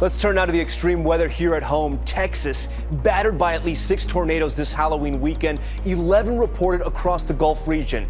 Let's turn now to the extreme weather here at home. Texas, battered by at least 6 tornadoes this Halloween weekend, 11 reported across the Gulf region.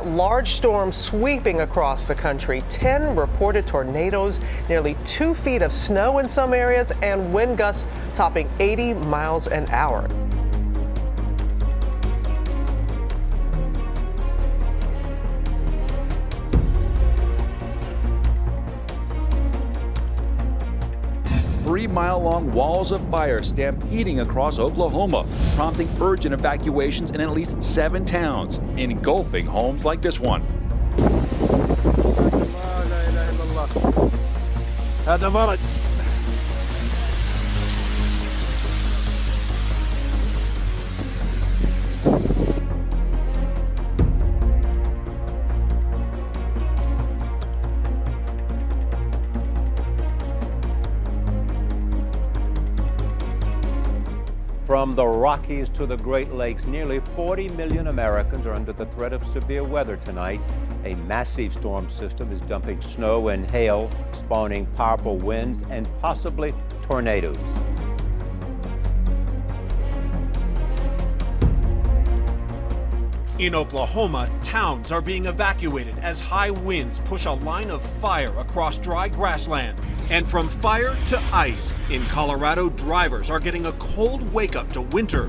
Large storms sweeping across the country, 10 reported tornadoes, nearly 2 feet of snow in some areas, and wind gusts topping 80 miles an hour. 3-mile-long walls of fire stampeding across Oklahoma, prompting urgent evacuations in at least 7 towns, engulfing homes like this one. From the Rockies to the Great Lakes, nearly 40 million Americans are under the threat of severe weather tonight. A massive storm system is dumping snow and hail, spawning powerful winds and possibly tornadoes. In Oklahoma, towns are being evacuated as high winds push a line of fire across dry grassland. And from fire to ice, in Colorado, drivers are getting a cold wake-up to winter.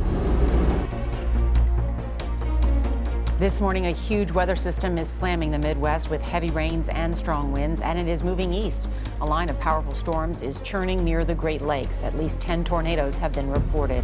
This morning, a huge weather system is slamming the Midwest with heavy rains and strong winds, and it is moving east. A line of powerful storms is churning near the Great Lakes. At least 10 tornadoes have been reported.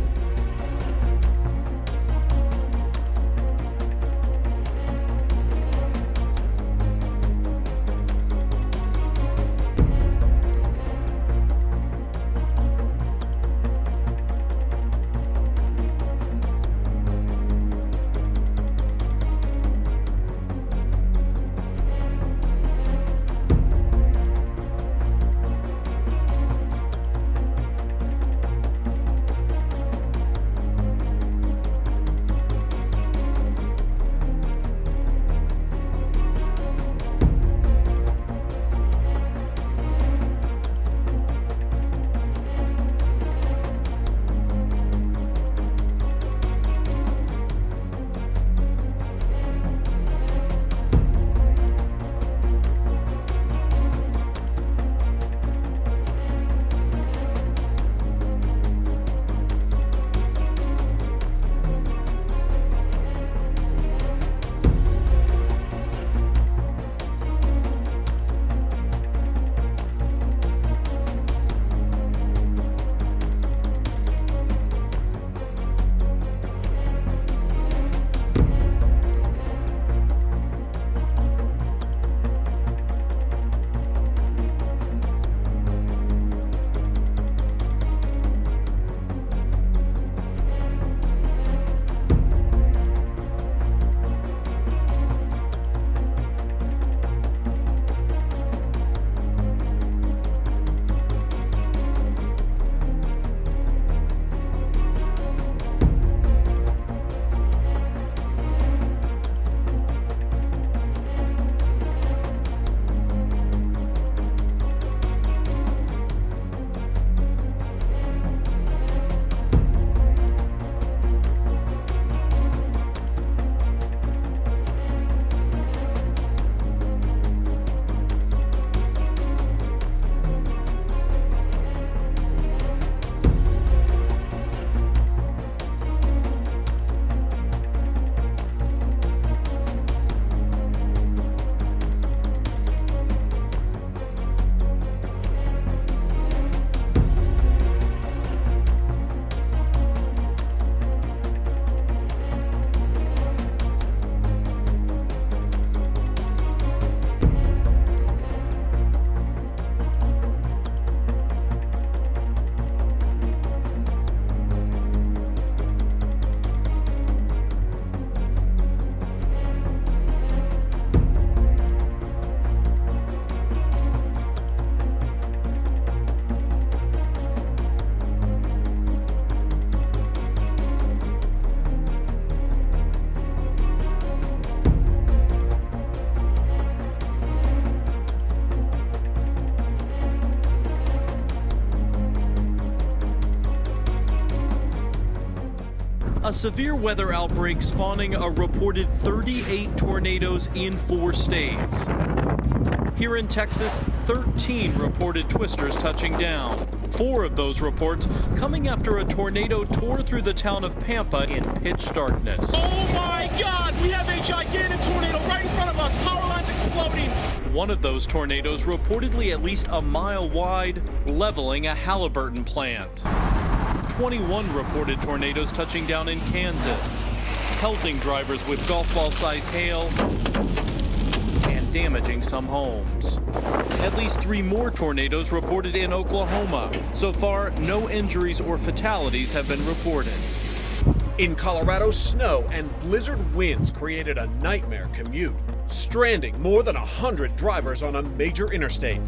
A severe weather outbreak spawning a reported 38 tornadoes in 4 states. Here in Texas, 13 reported twisters touching down. 4 of those reports coming after a tornado tore through the town of Pampa in pitch darkness. Oh my God, we have a gigantic tornado right in front of us, power lines exploding. One of those tornadoes reportedly at least a mile wide, leveling a Halliburton plant. 21 reported tornadoes touching down in Kansas, pelting drivers with golf ball-sized hail and damaging some homes. At least 3 more tornadoes reported in Oklahoma. So far, no injuries or fatalities have been reported. In Colorado, snow and blizzard winds created a nightmare commute, stranding more than 100 drivers on a major interstate.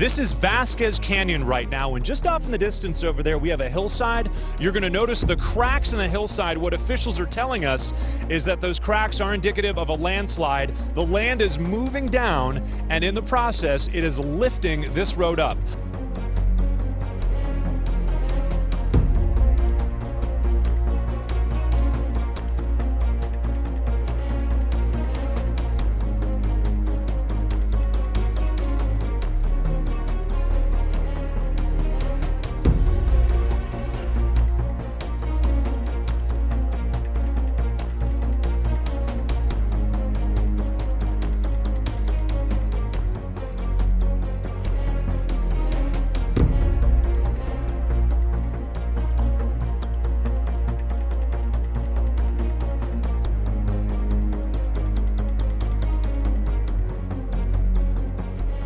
This is Vasquez Canyon right now, and just off in the distance over there, we have a hillside. You're going to notice the cracks in the hillside. What officials are telling us is that those cracks are indicative of a landslide. The land is moving down, and in the process, it is lifting this road up.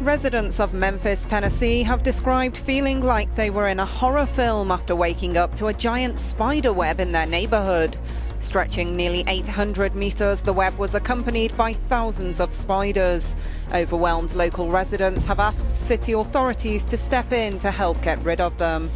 Residents of Memphis, Tennessee have described feeling like they were in a horror film after waking up to a giant spider web in their neighborhood. Stretching nearly 800 meters, the web was accompanied by thousands of spiders. Overwhelmed local residents have asked city authorities to step in to help get rid of them.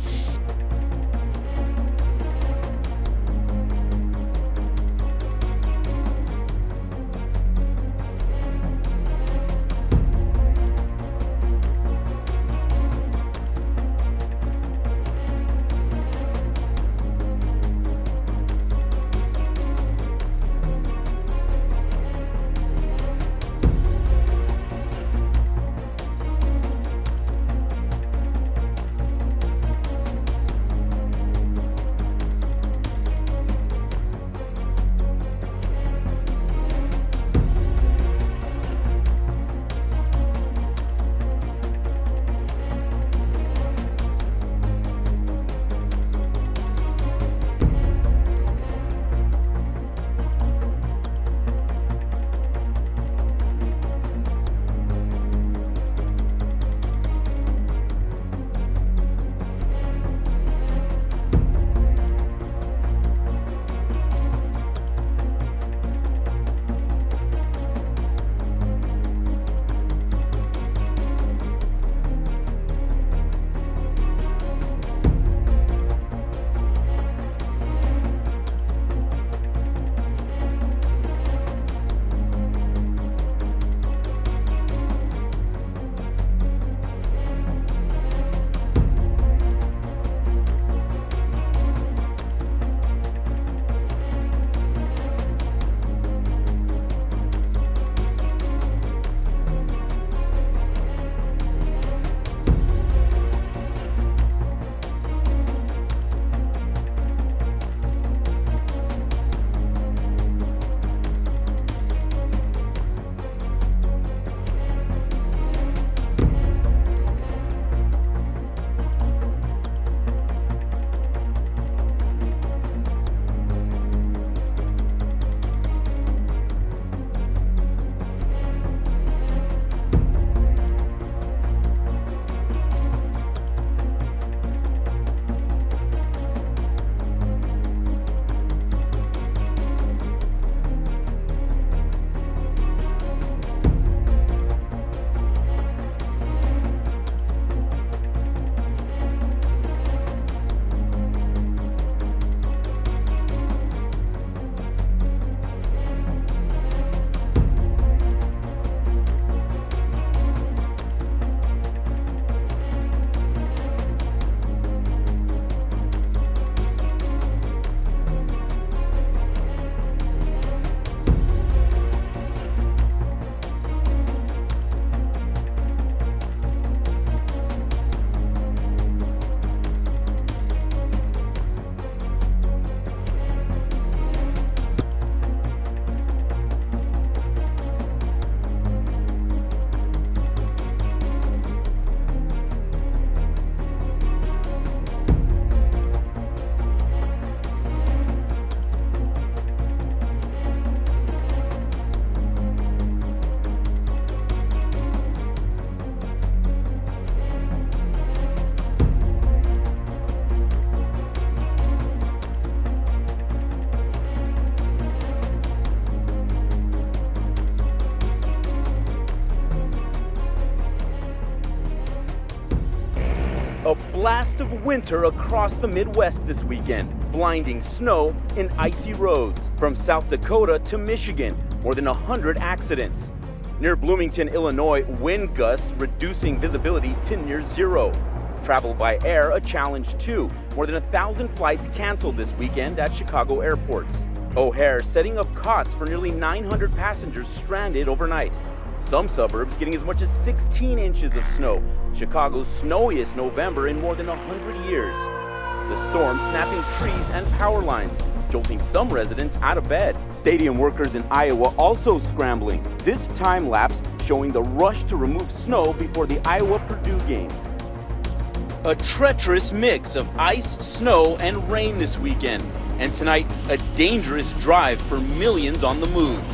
A blast of winter across the Midwest this weekend. Blinding snow and icy roads. From South Dakota to Michigan, more than 100 accidents. Near Bloomington, Illinois, wind gusts reducing visibility to near zero. Travel by air a challenge too. More than 1,000 flights canceled this weekend at Chicago airports. O'Hare setting up cots for nearly 900 passengers stranded overnight. Some suburbs getting as much as 16 inches of snow. Chicago's snowiest November in more than 100 years. The storm snapping trees and power lines, jolting some residents out of bed. Stadium workers in Iowa also scrambling. This time lapse showing the rush to remove snow before the Iowa-Purdue game. A treacherous mix of ice, snow, and rain this weekend. And tonight, a dangerous drive for millions on the move.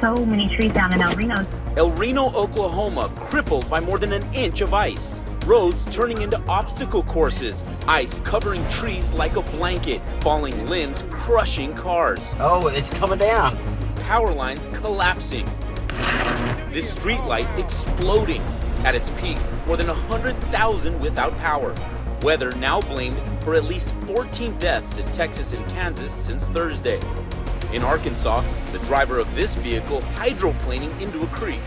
So many trees down in El Reno. El Reno, Oklahoma, crippled by more than an inch of ice. Roads turning into obstacle courses, ice covering trees like a blanket, falling limbs crushing cars. Oh, it's coming down. Power lines collapsing. This streetlight exploding. At its peak, more than 100,000 without power. Weather now blamed for at least 14 deaths in Texas and Kansas since Thursday. In Arkansas, the driver of this vehicle hydroplaning into a creek.